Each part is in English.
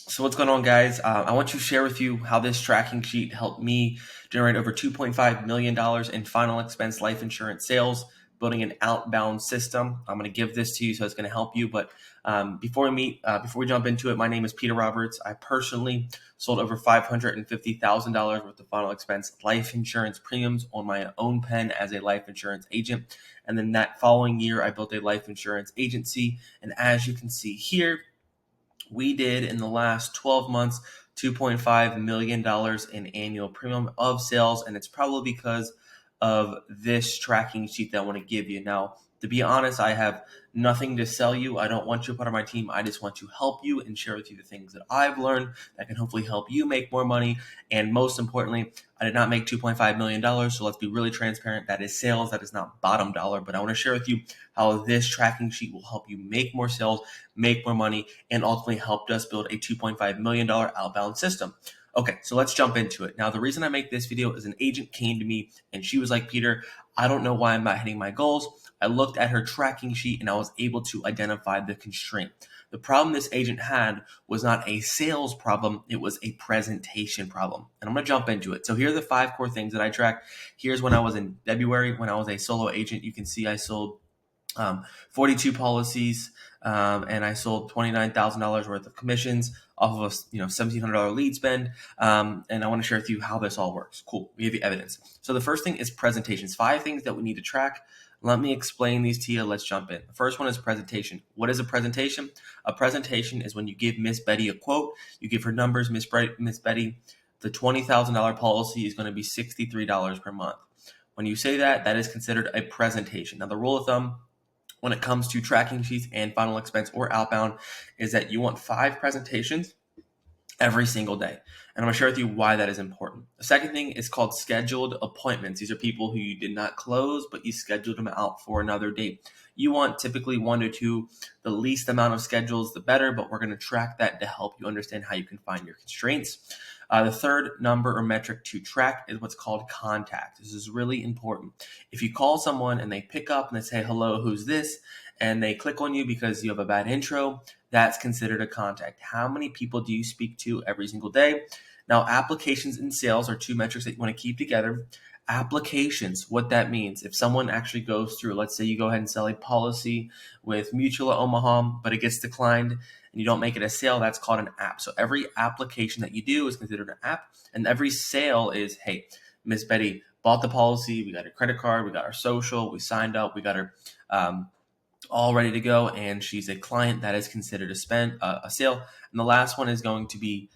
So what's going on, guys? I want to share with you how this tracking sheet helped me generate over $2.5 million in final expense life insurance sales, building an outbound system. I'm going to give this to you, so it's going to help you. But before we jump into it, my name is Peter Roberts. I personally sold over $550,000 worth of final expense life insurance premiums on my own pen as a life insurance agent. And then that following year, I built a life insurance agency. And as you can see here, we did in the last 12 months $2.5 million in annual premium of sales, and it's probably because of this tracking sheet that I want to give you. Now, to be honest, I have nothing to sell you. I don't want you a part of my team. I just want to help you and share with you the things that I've learned that can hopefully help you make more money. And most importantly, I did not make $2.5 million. So let's be really transparent. That is sales. That is not bottom dollar. But I want to share with you how this tracking sheet will help you make more sales, make more money, and ultimately helped us build a $2.5 million outbound system. Okay, so let's jump into it. Now, the reason I make this video is an agent came to me and she was like, Peter, I don't know why I'm not hitting my goals. I looked at her tracking sheet and I was able to identify the constraint. The problem this agent had was not a sales problem, it was a presentation problem. And I'm going to jump into it. So here are the 5 core things that I tracked. Here's when I was in February, when I was a solo agent. You can see I sold 42 policies, and I sold $29,000 worth of commissions off of a $1,700 lead spend. And I want to share with you how this all works. Cool. We give you evidence. So the first thing is presentations. 5 things that we need to track. Let me explain these to you. Let's jump in. The first one is presentation. What is a presentation? A presentation is when you give Miss Betty a quote. You give her numbers. Miss Betty, the $20,000 policy is going to be $63 per month. When you say that, that is considered a presentation. Now, the rule of thumb when it comes to tracking sheets and final expense or outbound is that you want 5 presentations every single day. And I'm going to share with you why that is important. The second thing is called scheduled appointments. These are people who you did not close, but you scheduled them out for another date. You want typically 1 to 2, the least amount of schedules, the better, but we're going to track that to help you understand how you can find your constraints. The third number or metric to track is what's called contact. This is really important. If you call someone and they pick up and they say, hello, who's this? And they click on you because you have a bad intro, that's considered a contact. How many people do you speak to every single day? Now, applications and sales are 2 metrics that you want to keep together. Applications, what that means, if someone actually goes through, let's say you go ahead and sell a policy with Mutual at Omaha, but it gets declined and you don't make it a sale, that's called an app. So every application that you do is considered an app, and every sale is, hey, Miss Betty bought the policy, we got her credit card, we got our social, we signed up, we got her all ready to go, and she's a client. That is considered a sale. And the last one is going to be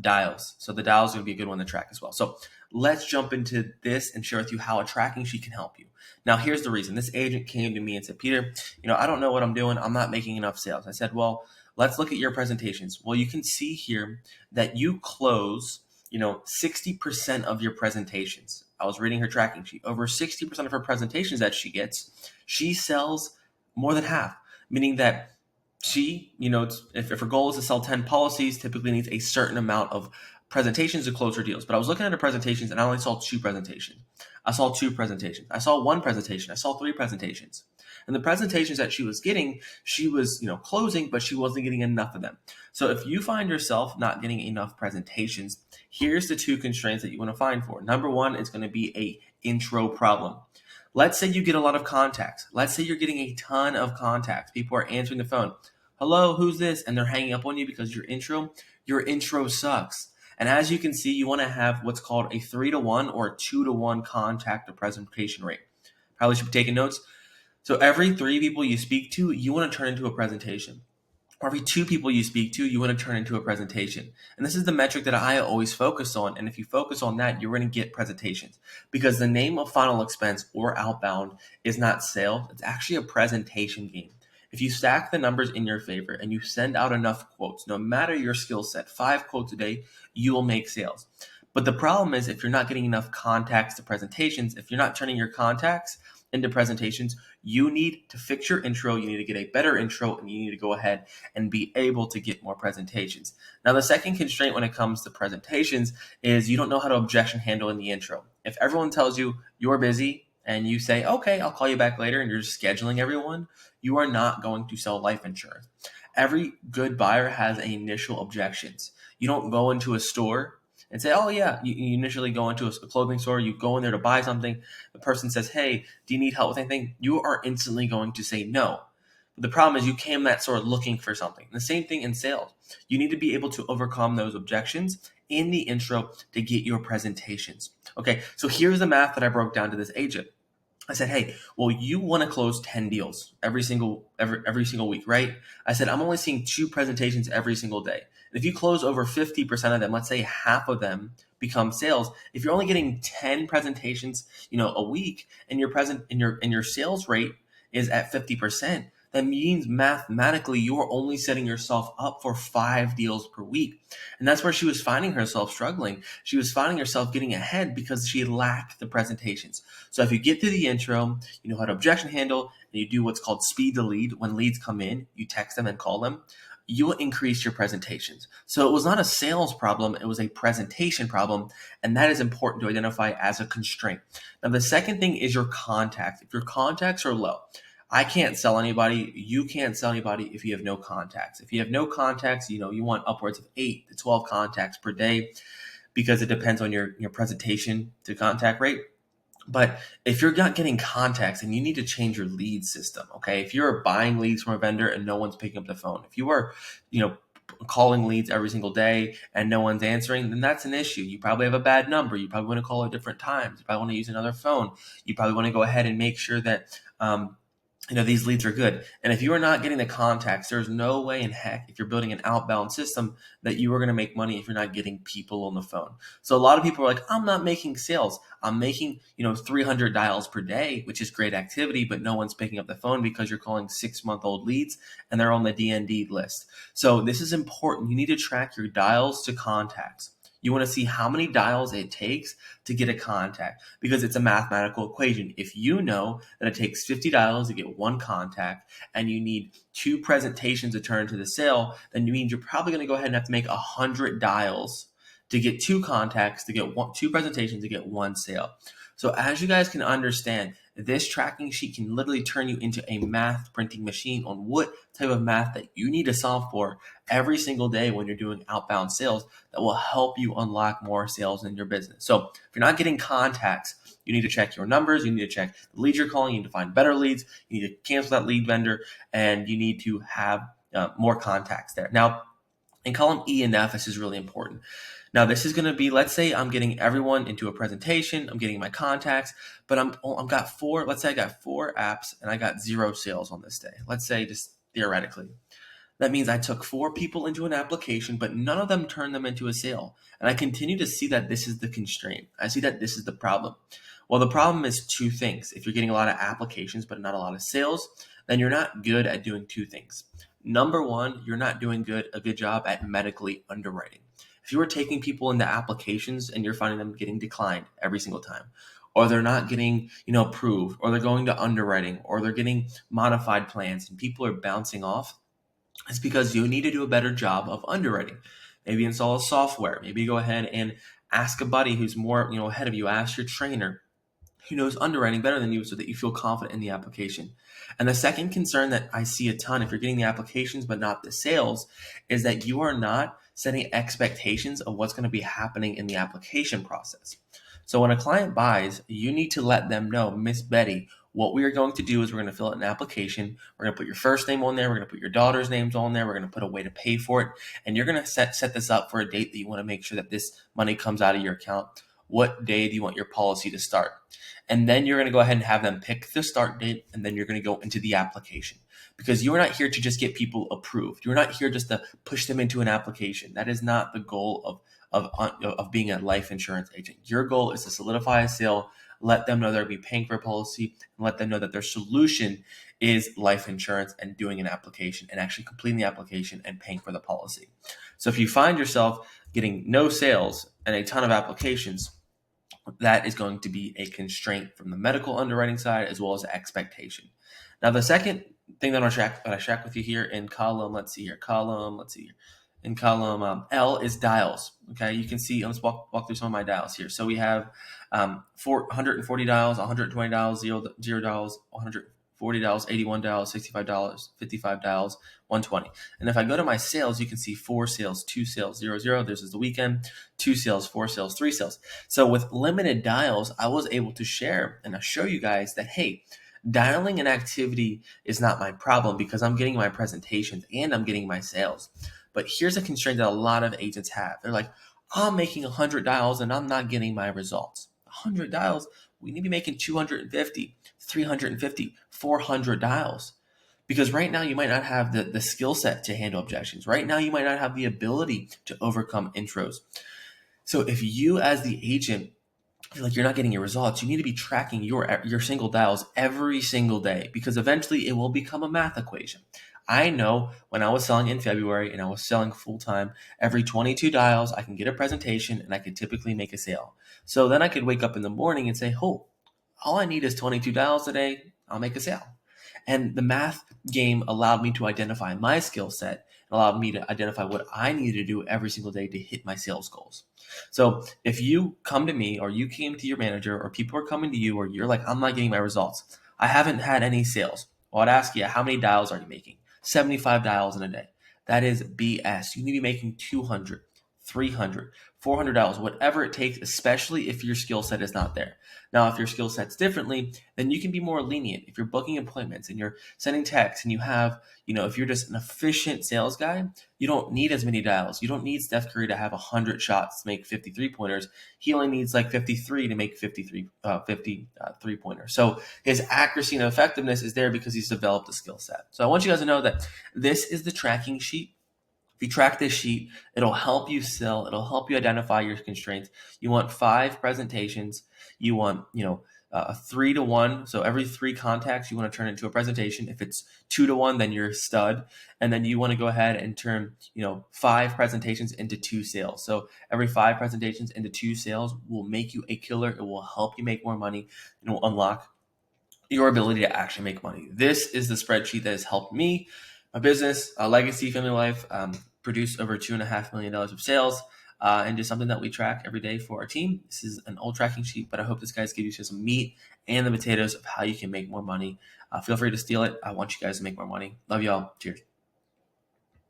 dials. So the dials is going to be a good one to track as well. So let's jump into this and share with you how a tracking sheet can help you. Now, here's the reason. This agent came to me and said, Peter, I don't know what I'm doing. I'm not making enough sales. I said, well, let's look at your presentations. Well, you can see here that you close 60% of your presentations. I was reading her tracking sheet. Over 60% of her presentations that she gets, she sells more than half, meaning that she, if her goal is to sell 10 policies, typically needs a certain amount of presentations to close her deals. But I was looking at her presentations and I only saw 2 presentations. I saw 2 presentations. I saw 1 presentation. I saw 3 presentations. And the presentations that she was getting, she was, closing, but she wasn't getting enough of them. So if you find yourself not getting enough presentations, here's the 2 constraints that you want to find for. Number 1 is going to be a intro problem. Let's say you get a lot of contacts. Let's say you're getting a ton of contacts. People are answering the phone. Hello, who's this? And they're hanging up on you because your intro sucks. And as you can see, you want to have what's called a 3-to-1 or a 2-to-1 contact to presentation rate. Probably should be taking notes. So every 3 people you speak to, you want to turn into a presentation. Or every 2 people you speak to, you want to turn into a presentation. And this is the metric that I always focus on. And if you focus on that, you're going to get presentations. Because the name of final expense or outbound is not sales. It's actually a presentation game. If you stack the numbers in your favor and you send out enough quotes, no matter your skill set, 5 quotes a day, you will make sales. But the problem is if you're not getting enough contacts to presentations, if you're not turning your contacts into presentations, you need to fix your intro, you need to get a better intro, and you need to go ahead and be able to get more presentations. Now, the second constraint when it comes to presentations is you don't know how to objection handle in the intro. If everyone tells you you're busy and you say, okay, I'll call you back later, and you're scheduling everyone, you are not going to sell life insurance. every good buyer has initial objections. You don't go into a store and say, oh yeah, you initially go into a clothing store, you go in there to buy something. The person says, hey, do you need help with anything? You are instantly going to say no. But the problem is you came that store looking for something. The same thing in sales. You need to be able to overcome those objections in the intro to get your presentations. Okay, so here's the math that I broke down to this agent. I said, hey, well, you want to close 10 deals every single week, right? I said, I'm only seeing 2 presentations every single day. And if you close over 50% of them, let's say half of them become sales. If you're only getting 10 presentations, a week, and your sales rate is at 50%, that means mathematically you're only setting yourself up for 5 deals per week. And that's where she was finding herself struggling. She was finding herself getting ahead because she lacked the presentations. So if you get through the intro, you know how to objection handle, and you do what's called speed to lead. When leads come in, you text them and call them. You'll increase your presentations. So it was not a sales problem, it was a presentation problem, and that is important to identify as a constraint. Now, the second thing is your contacts. If your contacts are low, I can't sell anybody. You can't sell anybody if you have no contacts. If you have no contacts, you want upwards of 8 to 12 contacts per day, because it depends on your presentation to contact rate. But if you're not getting contacts, then you need to change your lead system. Okay. If you're buying leads from a vendor and no one's picking up the phone, if you are, calling leads every single day and no one's answering, then that's an issue. You probably have a bad number. You probably want to call at different times. You probably want to use another phone. You probably want to go ahead and make sure that, these leads are good. And if you are not getting the contacts, there's no way in heck, if you're building an outbound system, that you are going to make money if you're not getting people on the phone. So a lot of people are like, I'm not making sales. I'm making, 300 dials per day, which is great activity, but no one's picking up the phone because you're calling 6-month-old leads and they're on the DND list. So this is important. You need to track your dials to contacts. You want to see how many dials it takes to get a contact, because it's a mathematical equation. If you know that it takes 50 dials to get 1 contact and you need 2 presentations to turn to the sale, then it means you're probably going to go ahead and have to make 100 dials to get 2 contacts, to get 2 presentations, to get 1 sale. So as you guys can understand, this tracking sheet can literally turn you into a math printing machine on what type of math that you need to solve for every single day when you're doing outbound sales that will help you unlock more sales in your business. So if you're not getting contacts, you need to check your numbers. You need to check the leads you're calling. You need to find better leads. You need to cancel that lead vendor, and you need to have more contacts there. Now, in column E and F, this is really important. Now, this is going to be, let's say I'm getting everyone into a presentation, I'm getting my contacts, but let's say I got 4 apps and I got 0 sales on this day. Let's say, just theoretically. That means I took 4 people into an application, but none of them turned them into a sale. And I continue to see that this is the constraint. I see that this is the problem. Well, the problem is 2 things. If you're getting a lot of applications, but not a lot of sales, then you're not good at doing 2 things. Number 1, you're not doing a good job at medically underwriting. If you are taking people into applications and you're finding them getting declined every single time, or they're not getting, approved, or they're going to underwriting, or they're getting modified plans and people are bouncing off, it's because you need to do a better job of underwriting. Maybe install a software. Maybe go ahead and ask a buddy who's more, ahead of you. Ask your trainer who knows underwriting better than you so that you feel confident in the application. And the second concern that I see a ton, if you're getting the applications but not the sales, is that you are not setting expectations of what's going to be happening in the application process. So when a client buys, you need to let them know, Miss Betty, what we are going to do is we're going to fill out an application. We're going to put your first name on there. We're going to put your daughter's names on there. We're going to put a way to pay for it. And you're going to set this up for a date that you want to make sure that this money comes out of your account. What day do you want your policy to start? And then you're going to go ahead and have them pick the start date, and then you're going to go into the application, because you're not here to just get people approved. You're not here just to push them into an application. That is not the goal of being a life insurance agent. Your goal is to solidify a sale, let them know they'll be paying for a policy, and let them know that their solution is life insurance and doing an application and actually completing the application and paying for the policy. So if you find yourself getting no sales and a ton of applications, that is going to be a constraint from the medical underwriting side as well as the expectation. Now, the second thing that I track with you here in column, in column L is dials. Okay, you can see, let's walk through some of my dials here. So we have 140 dials, 120 dials, 0 dials, 100 $40, $81, $65, $55, $120. And if I go to my sales, you can see 4 sales, 2 sales, 0, 0. This is the weekend, 2 sales, 4 sales, 3 sales. So with limited dials, I was able to share and I show you guys that, hey, dialing an activity is not my problem because I'm getting my presentations and I'm getting my sales. But here's a constraint that a lot of agents have. They're like, I'm making 100 dials and I'm not getting my results. 100 dials, we need to be making 250, 350, 400 dials. Because right now you might not have the skill set to handle objections. Right now you might not have the ability to overcome intros. So if you as the agent feel like you're not getting your results, you need to be tracking your single dials every single day because eventually it will become a math equation. I know when I was selling in February and I was selling full time, every 22 dials, I can get a presentation and I could typically make a sale. So then I could wake up in the morning and say, oh, all I need is 22 dials a day. I'll make a sale. And the math game allowed me to identify my skill set and allowed me to identify what I needed to do every single day to hit my sales goals. So if you come to me or you came to your manager or people are coming to you or you're like, I'm not getting my results, I haven't had any sales. Well, I'd ask you, how many dials are you making? 75 dials in a day. That is BS. You need to be making 200, 300, 400 dials, whatever it takes, especially if your skill set is not there. Now, if your skill set's differently, then you can be more lenient. If you're booking appointments and you're sending texts and you have, if you're just an efficient sales guy, you don't need as many dials. You don't need Steph Curry to have 100 shots to make 53 pointers. He only needs like 53 to make 53 pointers. So his accuracy and effectiveness is there because he's developed a skill set. So I want you guys to know that this is the tracking sheet. If you track this sheet, it'll help you sell. It'll help you identify your constraints. You want 5 presentations. You want, a 3 to 1. So every 3 contacts, you want to turn it into a presentation. If it's 2 to 1, then you're a stud. And then you want to go ahead and turn, 5 presentations into 2 sales. So every 5 presentations into 2 sales will make you a killer. It will help you make more money. It will unlock your ability to actually make money. This is the spreadsheet that has helped me, my business, legacy, family life, produce over $2.5 million of sales, and just something that we track every day for our team. This is an old tracking sheet, but I hope this guys give you some meat and the potatoes of how you can make more money. Feel free to steal it. I want you guys to make more money. Love y'all. Cheers.